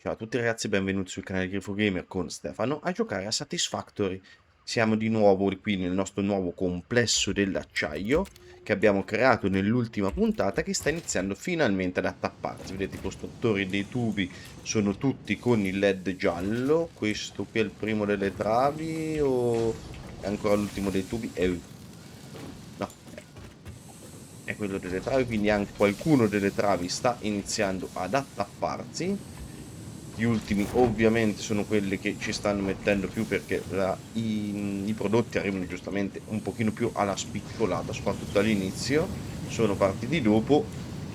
Ciao a tutti ragazzi, benvenuti sul canale Grifo Gamer con Stefano a giocare a Satisfactory. Siamo di nuovo qui nel nostro nuovo complesso dell'acciaio che abbiamo creato nell'ultima puntata, che sta iniziando finalmente ad attapparsi. Vedete, i costruttori dei tubi sono tutti con il LED giallo. Questo qui è il primo delle travi o è ancora l'ultimo dei tubi? No, è quello delle travi, quindi anche qualcuno delle travi sta iniziando ad attapparsi. Gli ultimi ovviamente sono quelli che ci stanno mettendo più, perché i prodotti arrivano giustamente un pochino più alla spicciolata, soprattutto all'inizio. Sono partiti dopo.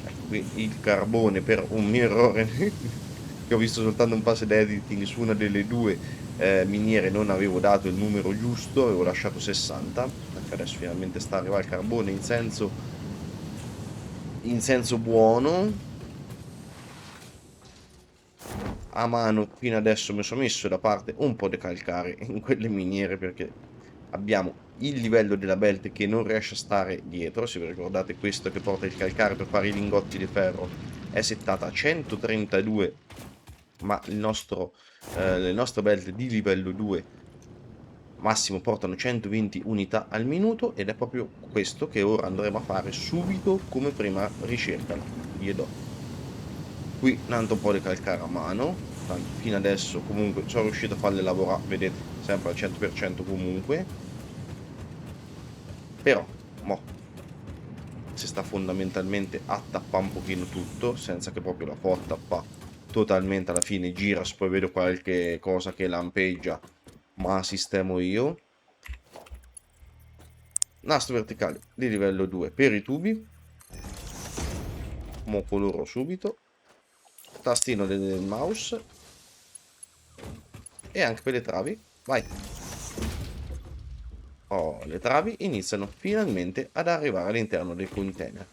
Ecco qui il carbone, per un mio errore che ho visto soltanto un passo di editing su una delle due miniere, non avevo dato il numero giusto, avevo lasciato 60. Ecco, adesso finalmente sta arrivando il carbone in senso buono. A mano fino adesso mi sono messo da parte un po' di calcare in quelle miniere, perché abbiamo il livello della belt che non riesce a stare dietro. Se vi ricordate, questo che porta il calcare per fare i lingotti di ferro è settata a 132, ma le nostre belt di livello 2 massimo portano 120 unità al minuto, ed è proprio questo che ora andremo a fare subito come prima ricerca. Gli do qui tanto un po' di calcare a mano. Tanto fino adesso comunque sono riuscito a farle lavorare, vedete, sempre al 100% comunque. Però mo si sta fondamentalmente a tappare un pochino tutto, senza che proprio la può tappare totalmente. Alla fine gira, se poi vedo qualche cosa che lampeggia, ma sistemo io. Nastro verticale di livello 2 per i tubi, mo coloro subito. Tastino del mouse e anche per le travi, vai. Oh, le travi iniziano finalmente ad arrivare all'interno del container.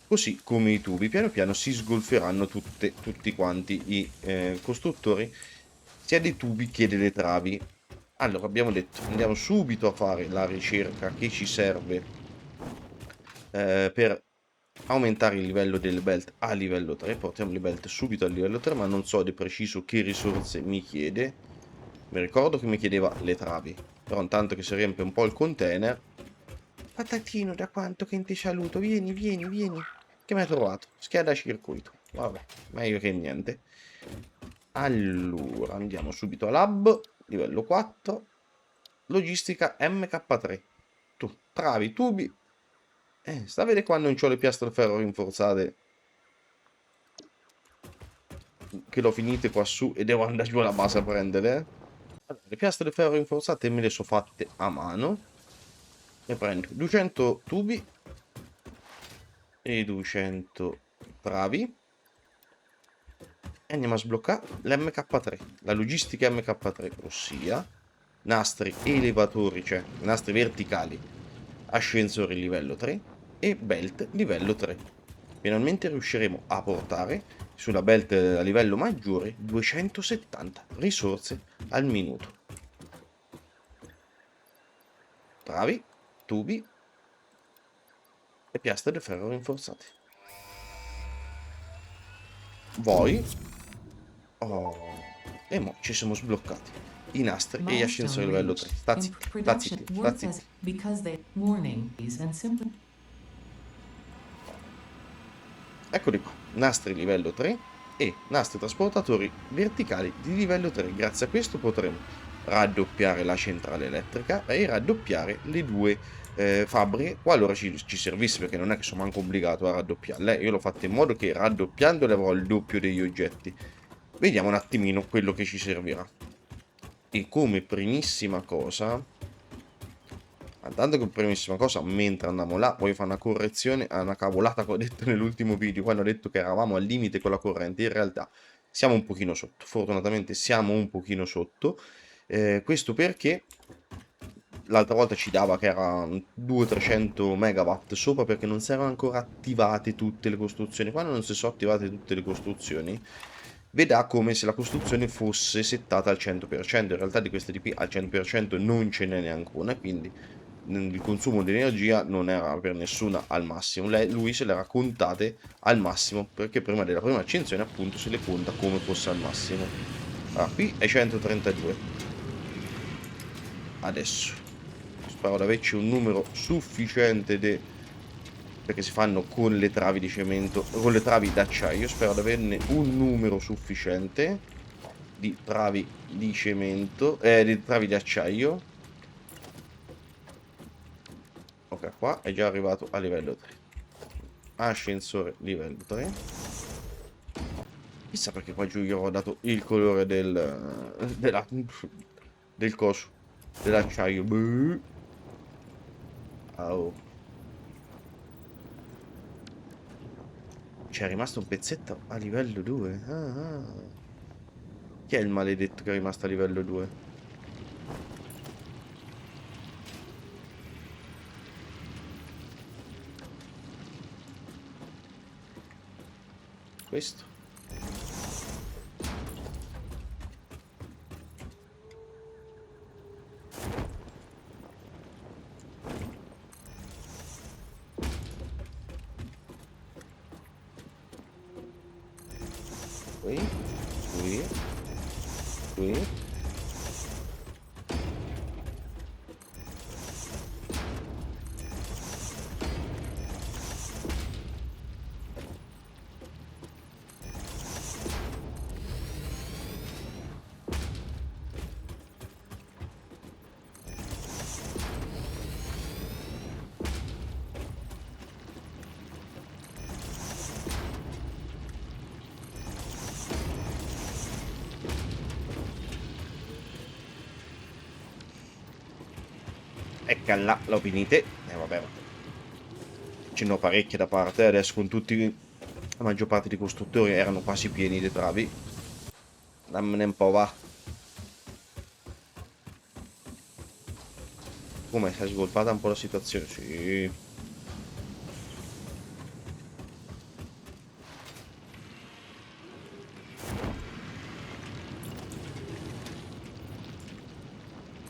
Così come i tubi, piano piano si sgolferanno tutti quanti i costruttori, sia dei tubi che delle travi. Allora, abbiamo detto, andiamo subito a fare la ricerca che ci serve per aumentare il livello delle belt a livello 3. Portiamo le belt subito a livello 3, ma non so di preciso che risorse mi chiede. Mi ricordo che mi chiedeva le travi, però intanto che si riempie un po' il container. Patatino, da quanto che ti saluto, vieni, vieni, vieni. Che mi hai trovato? Scheda circuito. Vabbè, meglio che niente. Allora, andiamo subito a lab, livello 4. Logistica MK3. Tu, travi, tubi. Sta a vedere quando non c'ho le piastre ferro rinforzate, che l'ho finite qua su e devo andare giù alla base a prendere. Allora, le piastre ferro rinforzate me le so fatte a mano. Ne prendo 200 tubi e 200 travi e andiamo a sbloccare l'MK3, la logistica MK3, ossia nastri elevatori, cioè nastri verticali, ascensori livello 3 e belt livello 3. Finalmente riusciremo a portare sulla belt a livello maggiore 270 risorse al minuto. Travi, tubi e piastre di ferro rinforzate. Voi. Oh, e mo ci siamo sbloccati i nastri e gli ascensori Milestone livello 3. reached. Sta In zitti, sta production zitti, sta work as zitti. because they warning and simple. Eccoli qua, nastri livello 3 e nastri trasportatori verticali di livello 3. Grazie a questo potremo raddoppiare la centrale elettrica e raddoppiare le due fabbriche, qualora ci servisse, perché non è che sono manco obbligato a raddoppiarle. Io l'ho fatto in modo che raddoppiandole avrò il doppio degli oggetti. Vediamo un attimino quello che ci servirà. E come primissima cosa, tanto che primissima cosa, mentre andiamo là, voglio fare una correzione a una cavolata che ho detto nell'ultimo video, quando ho detto che eravamo al limite con la corrente. In realtà siamo un pochino sotto, fortunatamente siamo un pochino sotto. Questo perché l'altra volta ci dava che era 200-300 megawatt sopra, perché non si erano ancora attivate tutte le costruzioni. Quando non si sono attivate tutte le costruzioni, vedrà come se la costruzione fosse settata al 100%. In realtà di queste DP al 100% non ce n'è neanche una, quindi il consumo di energia non era per nessuna al massimo. Lui se le era contate al massimo, perché prima della prima accensione appunto se le conta come fosse al massimo. Allora, qui è 132. Adesso spero di averci un numero sufficiente perché si fanno con le travi di cemento, con le travi d'acciaio. Spero di averne un numero sufficiente di travi di cemento, di travi di acciaio. Ok, qua è già arrivato a livello 3. Ascensore livello 3. Chissà perché qua giù io ho dato il colore del coso, dell'acciaio. Oh. C'è rimasto un pezzetto a livello 2. Chi è il maledetto che è rimasto a livello 2? Questo? Qui? Qui? Qui? Ecco là, l'ho finite. Vabbè, ma ce ne ho parecchie da parte. Adesso con tutti, la maggior parte dei costruttori erano quasi pieni di travi. Dammene un po', va. Come si è svoltata un po' la situazione? Sì.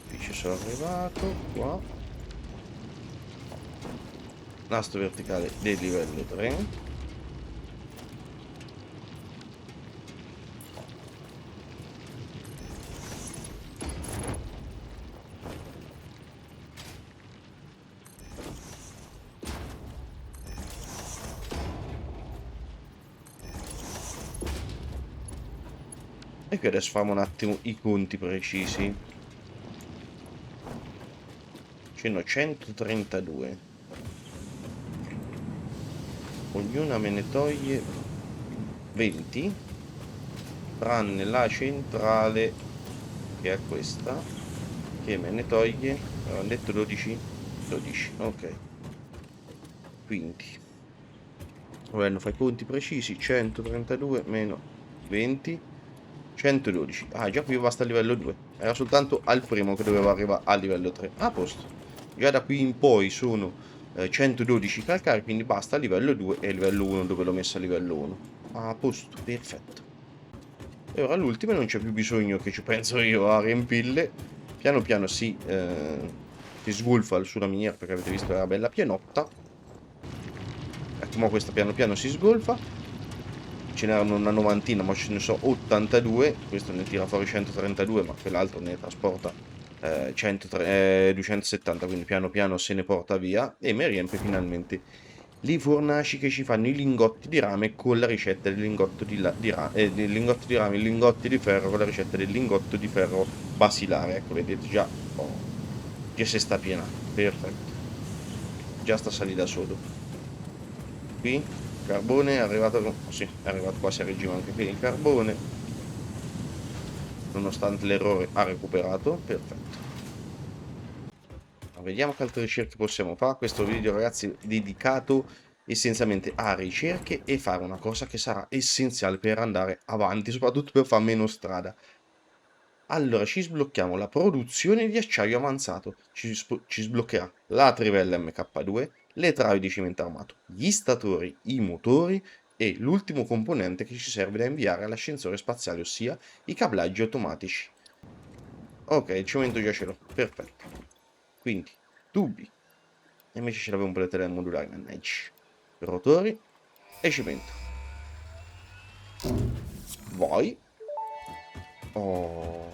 Qui ci sono arrivato. Qua. Nastro verticale del livello 3. E qui adesso facciamo un attimo i conti precisi. Ce ne ho 132. Ognuna me ne toglie 20. Tranne la centrale, che è questa, che me ne toglie, avevamo detto 12? 12, ok. Quindi, volendo fare i conti precisi, 132 meno 20, 112. Ah, già qui basta a livello 2. Era soltanto al primo che doveva arrivare a livello 3. A posto. Già da qui in poi sono 112 calcari, quindi basta a livello 2 e a livello 1 dove l'ho messo a livello 1. A posto, perfetto. E ora l'ultima non c'è più bisogno che ci penso io a riempirle. Piano piano si sgolfa sulla miniera, perché avete visto era bella pienotta. Ecco, ma questa piano piano si sgolfa. Ce n'erano una novantina, ma ce ne so 82. Questo ne tira fuori 132, ma quell'altro ne trasporta 270, quindi piano piano se ne porta via. E mi riempie finalmente le fornaci che ci fanno i lingotti di rame con la ricetta del lingotto del lingotto di rame, i lingotti di ferro con la ricetta del lingotto di ferro basilare. Ecco, vedete già, che se sta piena. Perfetto. Già sta salita da solo. Qui, carbone è arrivato, sì, è arrivato quasi a regime anche qui il carbone. Nonostante l'errore ha recuperato. Perfetto. Vediamo che altre ricerche possiamo fare. Questo video, ragazzi, dedicato essenzialmente a ricerche e fare una cosa che sarà essenziale per andare avanti, soprattutto per fare meno strada. Allora, ci sblocchiamo la produzione di acciaio avanzato, ci sbloccherà la trivella MK2, le travi di cemento armato, gli statori, i motori e l'ultimo componente che ci serve da inviare all'ascensore spaziale, ossia i cablaggi automatici. Ok, il cemento già ce l'ho, perfetto. Quindi tubi. E invece ce l'avevo un pellettere modulare, mannaggia. Rotori e cemento. Vai. Oh.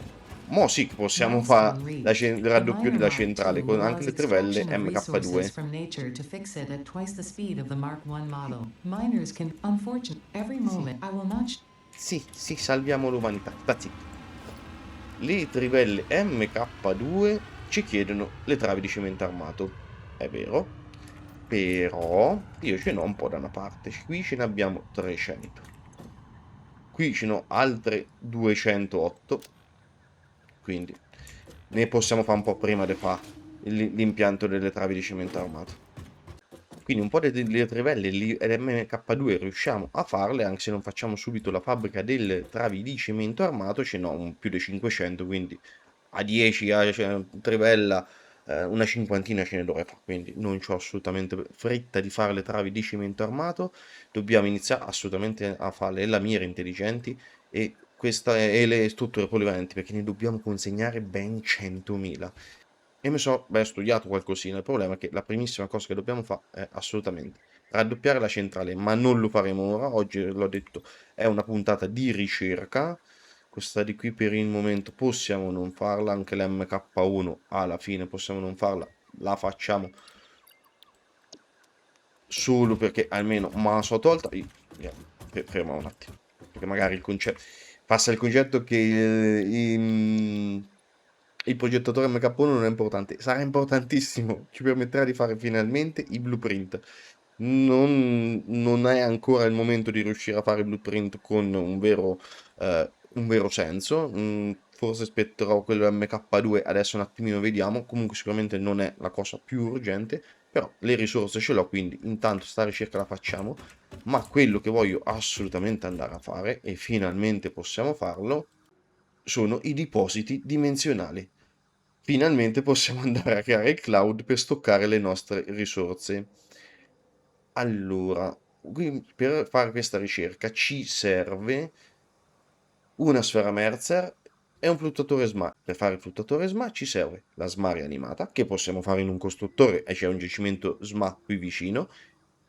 Mo sì che possiamo fare Milestone il reached. The raddoppio Miner della Mark centrale II con anche allows le trivelle extraction of resources MK2. from nature to fix it at twice the speed of the Mark I model. Miners can, unfortunately, every Sì, moment I will not. sì, salviamo l'umanità. Sta zitto. Le trivelle MK2 ci chiedono le travi di cemento armato. È vero. Però io ce n'ho un po' da una parte. Qui ce ne abbiamo 300. Qui ce n'ho altre 208. Quindi ne possiamo fare un po' prima di fare l'impianto delle travi di cemento armato. Quindi un po' delle trivelle LMK2 riusciamo a farle, anche se non facciamo subito la fabbrica delle travi di cemento armato, ce n'ho più di 500, quindi a 10 trivella una cinquantina ce ne dovrei fare, quindi non ho assolutamente fretta di fare le travi di cemento armato, dobbiamo iniziare assolutamente a fare le lamiere intelligenti e le strutture polivalenti, perché ne dobbiamo consegnare ben 100.000. E mi so, beh, studiato qualcosina. Il problema è che la primissima cosa che dobbiamo fare è assolutamente raddoppiare la centrale, ma non lo faremo ora. Oggi, l'ho detto, è una puntata di ricerca. Questa di qui per il momento possiamo non farla, anche l'MK1 alla fine possiamo non farla, la facciamo solo perché almeno me la so tolta. Ferma un attimo, perché magari il concetto passa il concetto che il progettatore MK1 non è importante, sarà importantissimo, ci permetterà di fare finalmente i blueprint. Non è ancora il momento di riuscire a fare i blueprint con un vero senso. Forse aspetterò quello MK2, adesso un attimino vediamo. Comunque sicuramente non è la cosa più urgente, però le risorse ce l'ho, quindi intanto sta ricerca la facciamo. Ma quello che voglio assolutamente andare a fare, e finalmente possiamo farlo, sono i depositi dimensionali. Finalmente possiamo andare a creare il cloud per stoccare le nostre risorse. Allora, qui per fare questa ricerca ci serve una sfera Mercer e un fluttuatore SMA. Per fare il fluttuatore SMA ci serve la SMA rianimata, che possiamo fare in un costruttore e c'è un giacimento SMA qui vicino,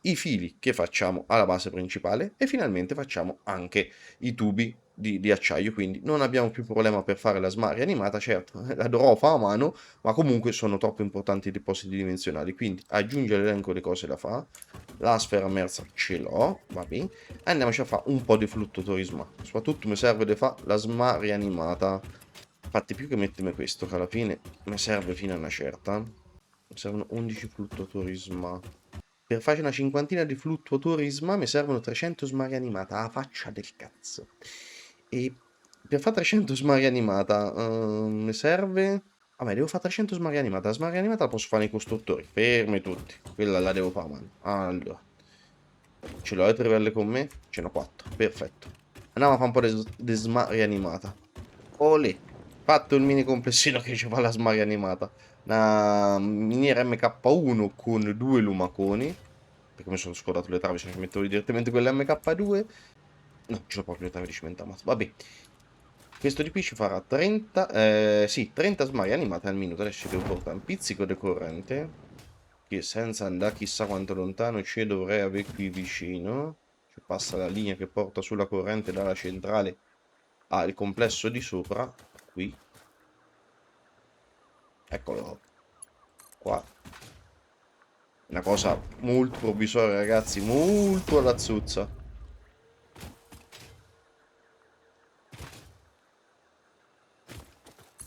i fili che facciamo alla base principale e finalmente facciamo anche i tubi di acciaio, quindi non abbiamo più problema per fare la SMA rianimata, certo, la dovrò fare a mano, ma comunque sono troppo importanti i depositi dimensionali, quindi aggiungere l'elenco delle cose da fare, la sfera Mercer ce l'ho, va bene, andiamoci a fare un po' di fluttuatori SMA, soprattutto mi serve di fare la SMA rianimata, infatti più che mettermi questo, che alla fine mi serve fino a una certa, mi servono 11 fluttuatori SMA. Per fare una cinquantina di fluttuatori SMA mi servono 300 SMA rianimata, a faccia del cazzo. E per fare 300 SMA rianimata mi serve... Vabbè, devo fare 300 SMA rianimata. La SMA rianimata la posso fare nei costruttori, fermi tutti. Quella la devo fare a mano. Allora, ce l'ho le trivelle con me? Ce n'ho 4, perfetto. Andiamo a fare un po' di SMA rianimata. Olè, fatto il mini complessino che ci fa la SMA rianimata. Una miniera MK1 con 2 lumaconi. Perché mi sono scordato le travi, se ci mettevo direttamente quella MK2. No, ce l'ho proprio le travi di cemento armato. Vabbè. Questo di qui ci farà 30, sì, 30 smai animate al minuto. Adesso devo portare un pizzico decorrente, che senza andare chissà quanto lontano ci dovrei avere qui vicino. Ci passa la linea che porta sulla corrente dalla centrale al complesso di sopra. Qui. Eccolo qua. Una cosa molto provvisoria, ragazzi, molto alla zuzza.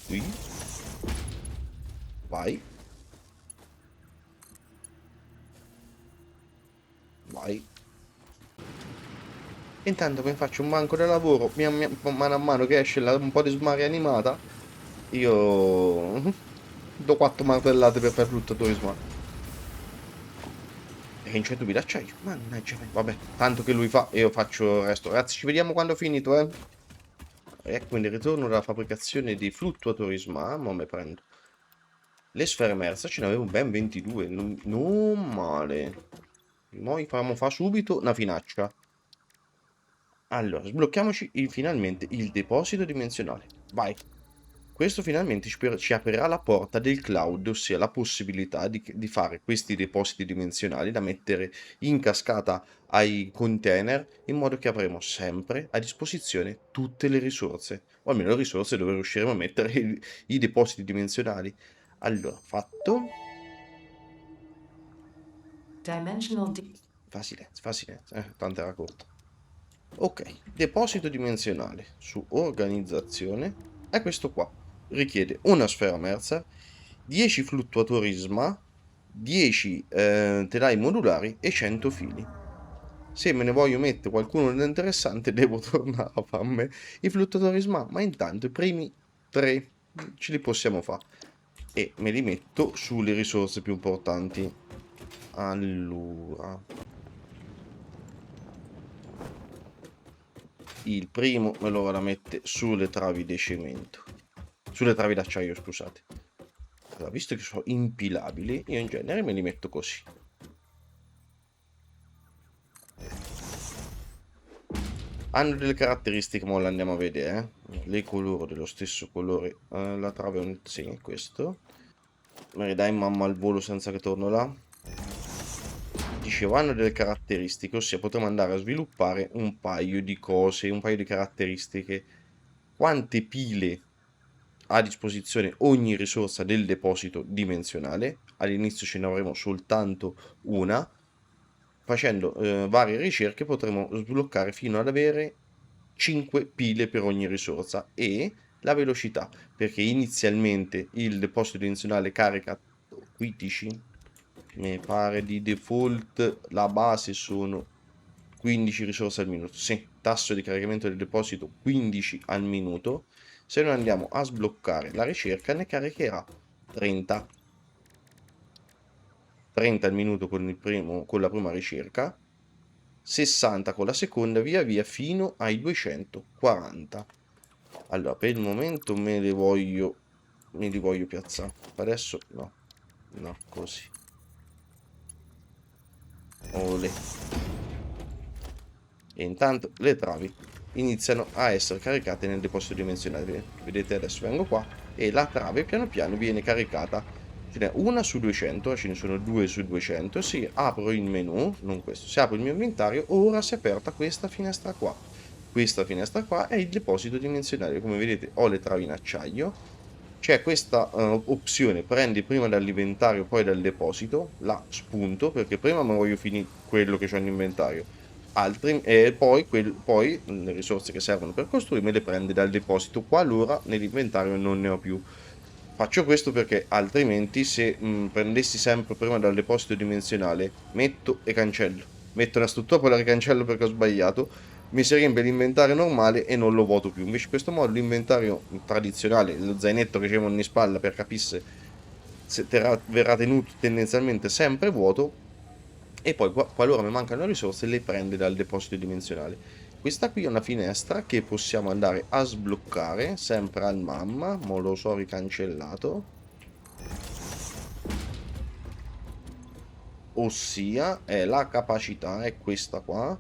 Qui. Vai. Vai. Intanto mi faccio un banco da lavoro, mano a mano che esce un po' di smaria animata, io do 4 martellate per fare fluttuatori smart. E in 100.000 acciaio, mannaggia me. Vabbè, tanto che lui fa e io faccio il resto. Ragazzi, ci vediamo quando ho finito, eh. E quindi ritorno dalla fabbricazione di fluttuatori smart, ma me prendo. Le sfere emerse ce ne avevo ben 22, non male. Noi faremo fa subito una finaccia. Allora, sblocchiamoci finalmente il deposito dimensionale. Vai. Questo finalmente ci aprirà la porta del cloud, ossia la possibilità di fare questi depositi dimensionali da mettere in cascata ai container, in modo che avremo sempre a disposizione tutte le risorse, o almeno le risorse dove riusciremo a mettere i depositi dimensionali. Allora, fatto. Dimensional Fa silenzio, tanto era corto. Ok, deposito dimensionale su organizzazione è questo qua. Richiede una sfera merza, 10 fluttuatori SMA, 10 telai modulari e 100 fili. Se me ne voglio mettere qualcuno di interessante, devo tornare a farmi i fluttuatori SMA, ma intanto i primi 3 ce li possiamo fare. E me li metto sulle risorse più importanti. Allora, il primo me lo vado a mettere sulle travi di cemento, sulle travi d'acciaio, scusate. Allora, visto che sono impilabili, io in genere me li metto così. Hanno delle caratteristiche, ma le andiamo a vedere. Le coloro dello stesso colore. La trave è un... sì, questo. Me ne dai mamma al volo senza che torno là. Dicevo, hanno delle caratteristiche, ossia potremo andare a sviluppare un paio di cose, un paio di caratteristiche. Quante pile ha a disposizione ogni risorsa del deposito dimensionale? All'inizio ce ne avremo soltanto una. Facendo varie ricerche potremo sbloccare fino ad avere 5 pile per ogni risorsa, e la velocità, perché inizialmente il deposito dimensionale carica 15, mi pare di default la base sono 15 risorse al minuto. Sì, tasso di caricamento del deposito 15 al minuto. Se noi andiamo a sbloccare la ricerca, ne caricherà 30. 30 al minuto con la prima ricerca, 60 con la seconda, via via fino ai 240. Allora, per il momento me li voglio piazzare. Adesso no, no, così. Olè. E intanto le travi iniziano a essere caricate nel deposito dimensionale. Vedete, adesso vengo qua e la trave piano piano viene caricata. Ce n'è una su 200, ce ne sono due su 200. Si apro il menu, non questo, si apre il mio inventario, ora si è aperta questa finestra qua. Questa finestra qua è il deposito dimensionale. Come vedete ho le travi in acciaio. C'è questa opzione, prendi prima dall'inventario poi dal deposito, la spunto perché prima mi voglio finire quello che ho in inventario, e poi le risorse che servono per costruire me le prende dal deposito qualora nell'inventario non ne ho più. Faccio questo perché altrimenti se prendessi sempre prima dal deposito dimensionale, metto e cancello, metto una struttura poi la ricancello perché ho sbagliato, mi si riempie l'inventario normale e non lo voto più. Invece in questo modo l'inventario tradizionale, lo zainetto che c'è in spalla per capisse, verrà tenuto tendenzialmente sempre vuoto, e poi qualora mi mancano le risorse le prende dal deposito dimensionale. Questa qui è una finestra che possiamo andare a sbloccare sempre al mamma, ma lo so ricancellato, ossia è la capacità, è questa qua,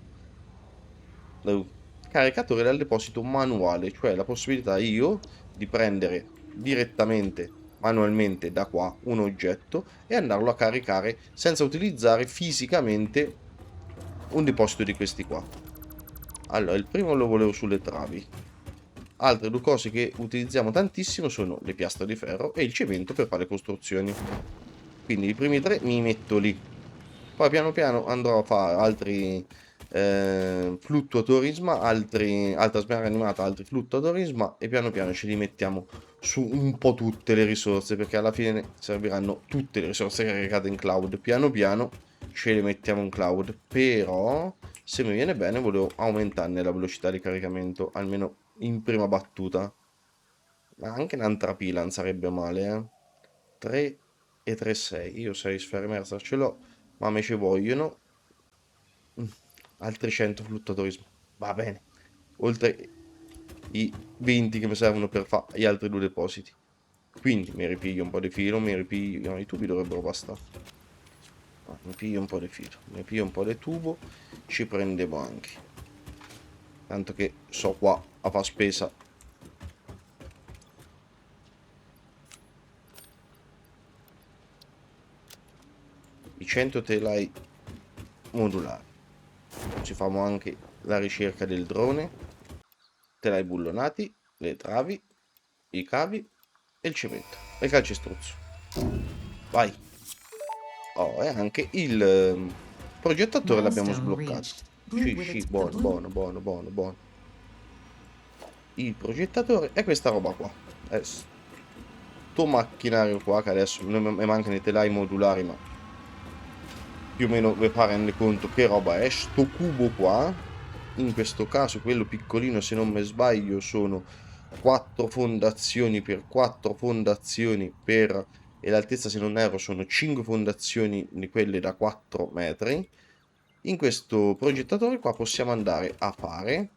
caricatore dal deposito manuale, cioè la possibilità io di prendere direttamente manualmente da qua un oggetto e andarlo a caricare senza utilizzare fisicamente un deposito di questi qua. Allora, il primo lo volevo sulle travi. Altre due cose che utilizziamo tantissimo sono le piastre di ferro e il cemento per fare le costruzioni. Quindi i primi tre mi metto lì. Poi piano piano andrò a fare altri fluttuatorisma, altra smerga animata, altri fluttuatorisma, e piano piano ce li mettiamo su un po' tutte le risorse, perché alla fine serviranno tutte le risorse caricate in cloud. Piano piano ce le mettiamo in cloud, però se mi viene bene volevo aumentarne la velocità di caricamento, almeno in prima battuta. Ma anche un'altra pila non sarebbe male, 3 e 3, 6. Io 6 sfere mersa ce l'ho, ma me ci vogliono altri 100 fluttuatori. Va bene. Oltre i 20 che mi servono per fare gli altri due depositi. Quindi mi ripiglio un po' di filo, mi ripiglio... No, i tubi dovrebbero bastare. No, mi piglio un po' di filo, mi piglio un po' di tubo, ci prendevo anche. Tanto che so qua a far spesa. i 100 telai modulari. Ci facciamo anche la ricerca del drone, telai bullonati, le travi, i cavi e il cemento e il calcestruzzo. Vai. Oh, e anche il progettatore l'abbiamo Milestone sbloccato. reached. Sì, With sì, its the buono, blue buono, buono, buono, buono. Il progettatore è questa roba qua. Sto macchinario qua, che adesso non mi mancano i telai modulari, ma più o meno vi fa rendere conto che roba è. Sto cubo qua, in questo caso quello piccolino, se non mi sbaglio, sono 4 fondazioni per 4 fondazioni per... e l'altezza, se non erro, sono 5 fondazioni di quelle da 4 metri. In questo progettatore qua possiamo andare a fare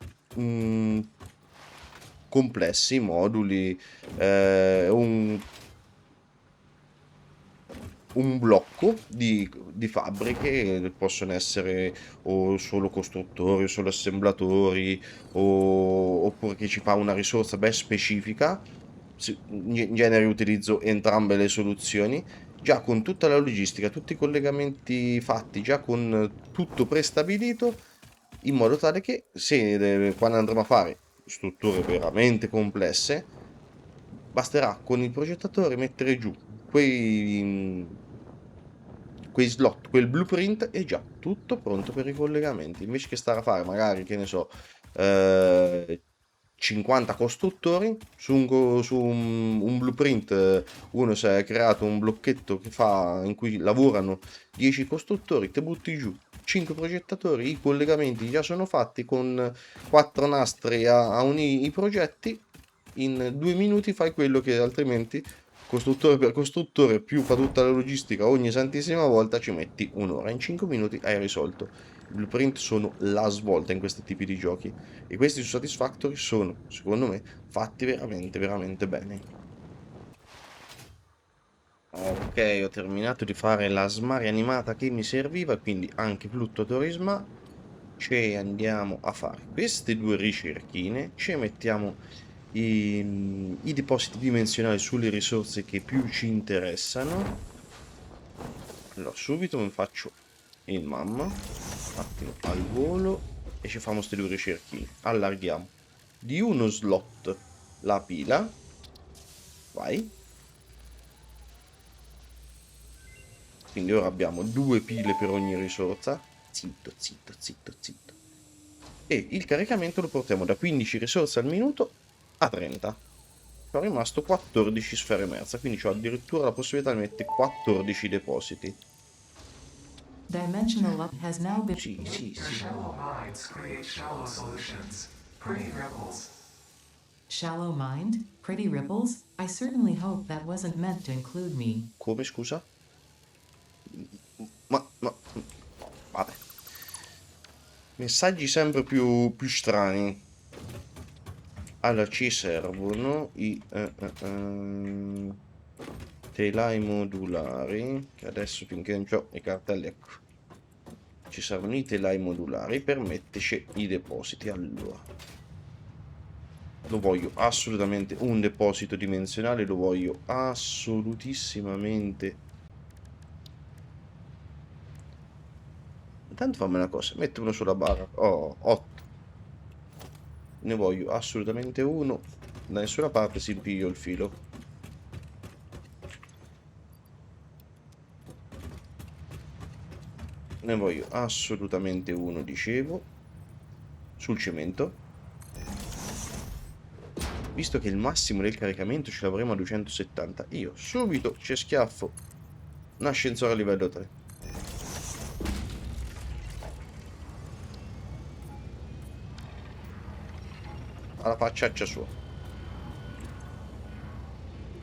complessi, moduli, un blocco di fabbriche, possono essere o solo costruttori, o solo assemblatori, oppure che ci fa una risorsa ben specifica. In genere utilizzo entrambe le soluzioni, già con tutta la logistica, tutti i collegamenti fatti, già con tutto prestabilito, in modo tale che se quando andremo a fare strutture veramente complesse, basterà con il progettatore mettere giù quei slot, quel blueprint è già tutto pronto per i collegamenti. Invece che stare a fare magari, che ne so, eh, 50 costruttori su un blueprint, uno si è creato un blocchetto in cui lavorano 10 costruttori, te butti giù 5 progettatori, i collegamenti già sono fatti con 4 nastri a unire i progetti. In 2 minuti fai quello che altrimenti costruttore per costruttore, più fa tutta la logistica ogni santissima volta, ci metti un'ora. In 5 minuti hai risolto. I blueprint sono la svolta in questi tipi di giochi. E questi su Satisfactory sono, secondo me, fatti veramente, veramente bene. Ok, ho terminato di fare la smaria animata che mi serviva, quindi anche fluttuatori SMA. Ci andiamo a fare queste due ricerchine, ci mettiamo i depositi dimensionali sulle risorse che più ci interessano. Allora, subito mi faccio il mamma, un attimo al volo, e ci facciamo queste due ricerchine. Allarghiamo di uno slot la pila, vai. Quindi ora abbiamo 2 pile per ogni risorsa. Zitto, zitto, zitto, zitto. E il caricamento lo portiamo da 15 risorse al minuto a 30. Ho rimasto 14 sfere merza, quindi ho addirittura la possibilità di mettere 14 depositi. dimensional up has now been. Sì, sì, sì. Shallow minds create shallow solutions. Pretty ripples. Shallow mind? Pretty ripples? I certainly hope that wasn't meant to include me. Come, scusa? Vabbè. Messaggi sempre più strani. Allora, ci servono i telai modulari, che adesso finché non ho i cartelli, ecco. Ci servono i telai modulari per metterci i depositi. Allora, lo voglio assolutamente un deposito dimensionale, lo voglio assolutissimamente. Intanto fammi una cosa, metto uno sulla barra. Oh, 8. Ne voglio assolutamente uno. Da nessuna parte si impiglio il filo. Ne voglio assolutamente uno, dicevo. Sul cemento. Visto che il massimo del caricamento ce l'avremo a 270, io subito ci schiaffo un ascensore a livello 3. Alla facciaccia sua.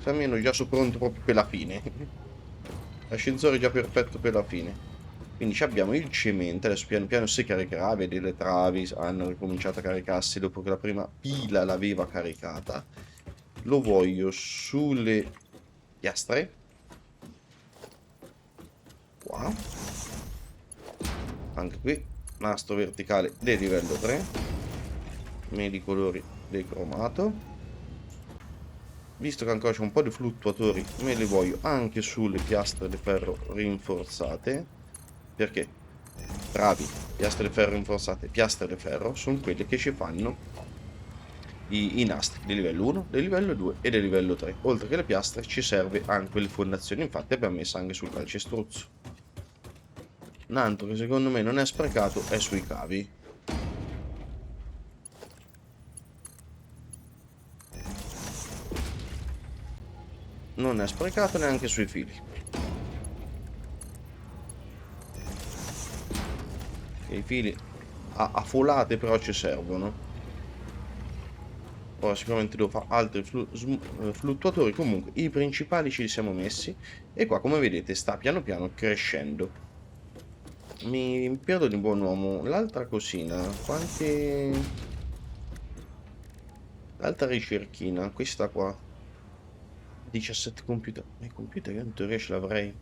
Se almeno già sono pronto proprio per la fine. L'ascensore è già perfetto per la fine. Quindi abbiamo il cemento, adesso piano piano si caricherà, vedi le travi hanno ricominciato a caricarsi dopo che la prima pila l'aveva caricata. Lo voglio sulle piastre. Qua. Anche qui, nastro verticale del livello 3. Medi colori del cromato. visto che ancora c'è un po' di fluttuatori, me li voglio anche sulle piastre di ferro rinforzate. Perché? Bravi, piastre di ferro rinforzate, piastre di ferro sono quelle che ci fanno i nastri di livello 1, di livello 2 e di livello 3. Oltre che le piastre ci serve anche le fondazioni, infatti abbiamo messo anche sul calcestruzzo. Un altro che secondo me non è sprecato è sui cavi. Non è sprecato neanche sui fili. E i fili a folate però ci servono. Ora sicuramente devo fare altri fluttuatori. Comunque i principali ci li siamo messi. E qua come vedete sta piano piano crescendo. Mi perdoni buon uomo. L'altra cosina. Quanti... L'altra ricerchina. Questa qua. 17 computer. Ma i computer io in teoria ce l'avrei.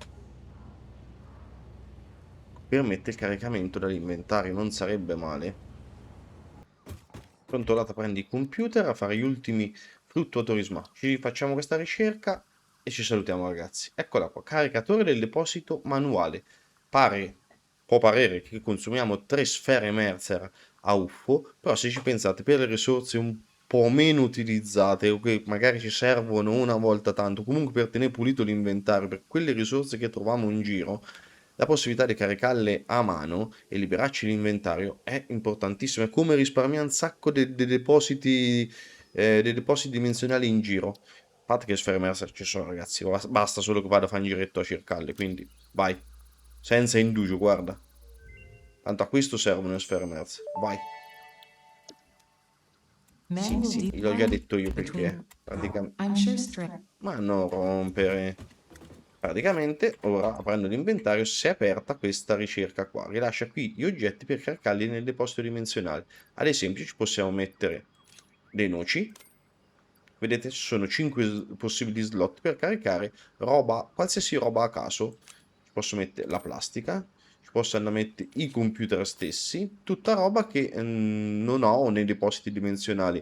Permette il caricamento dall'inventario. Non sarebbe male. Controllata prendi i computer a fare gli ultimi fluttuatori smart. Ci facciamo questa ricerca e ci salutiamo ragazzi. Eccola qua, caricatore del deposito manuale. Può parere che consumiamo 3 sfere Mercer a uffo, però se ci pensate per le risorse un po' meno utilizzate o che magari ci servono una volta tanto, comunque per tenere pulito l'inventario, per quelle risorse che troviamo in giro, la possibilità di caricarle a mano e liberarci l'inventario è importantissimo. È come risparmiare un sacco dei depositi dimensionali in giro. A parte che sfere Mercer ci sono, ragazzi. Basta solo che vada a fare un giretto a cercarle. Quindi vai, senza indugio, guarda. Tanto a questo servono le sfere Mercer. Vai. Sì, Manual sì, l'ho già decline detto io perché. between. Praticamente. I'm sure strength. Ma non rompere. Praticamente, ora aprendo l'inventario, si è aperta questa ricerca qua. Rilascia qui gli oggetti per caricarli nel deposito dimensionale. Ad esempio, ci possiamo mettere dei noci. Vedete, ci sono 5 possibili slot per caricare roba, qualsiasi roba a caso. Ci posso mettere la plastica, ci posso andare a mettere i computer stessi, tutta roba che non ho nei depositi dimensionali.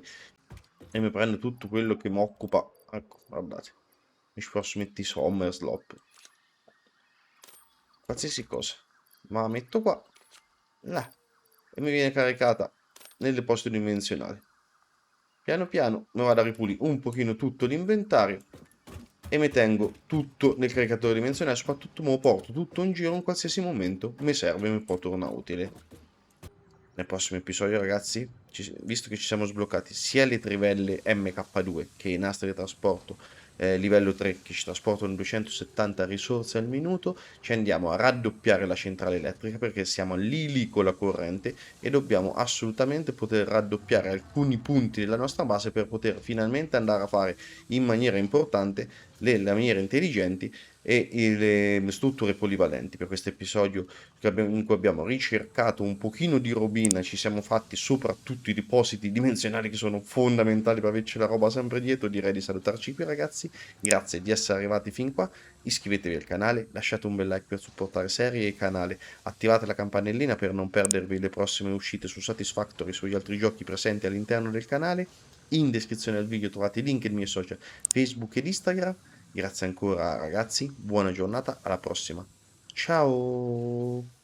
E mi prendo tutto quello che mi occupa. Ecco, guardate. Mi ci posso mettere i Sommer, Slop. Qualsiasi cosa. Ma la metto qua. Là. E mi viene caricata nel deposito dimensionale. Piano piano mi vado a ripulire un pochino tutto l'inventario. E mi tengo tutto nel caricatore dimensionale. Soprattutto me lo porto tutto in giro in qualsiasi momento. Mi serve e mi può tornare utile. Nel prossimo episodio, ragazzi, visto che ci siamo sbloccati sia le trivelle MK2 che i nastri di trasporto livello 3 che ci trasportano 270 risorse al minuto, ci andiamo a raddoppiare la centrale elettrica perché siamo lì con la corrente e dobbiamo assolutamente poter raddoppiare alcuni punti della nostra base per poter finalmente andare a fare in maniera importante le lamiere intelligenti e le strutture polivalenti. Per questo episodio in cui abbiamo ricercato un pochino di robina, ci siamo fatti soprattutto i depositi dimensionali che sono fondamentali per averci la roba sempre dietro, direi di salutarci qui ragazzi, grazie di essere arrivati fin qua, iscrivetevi al canale, lasciate un bel like per supportare serie e il canale, attivate la campanellina per non perdervi le prossime uscite su Satisfactory e sugli altri giochi presenti all'interno del canale, in descrizione del video trovate i link ai miei social Facebook ed Instagram. Grazie ancora ragazzi, buona giornata, alla prossima. Ciao!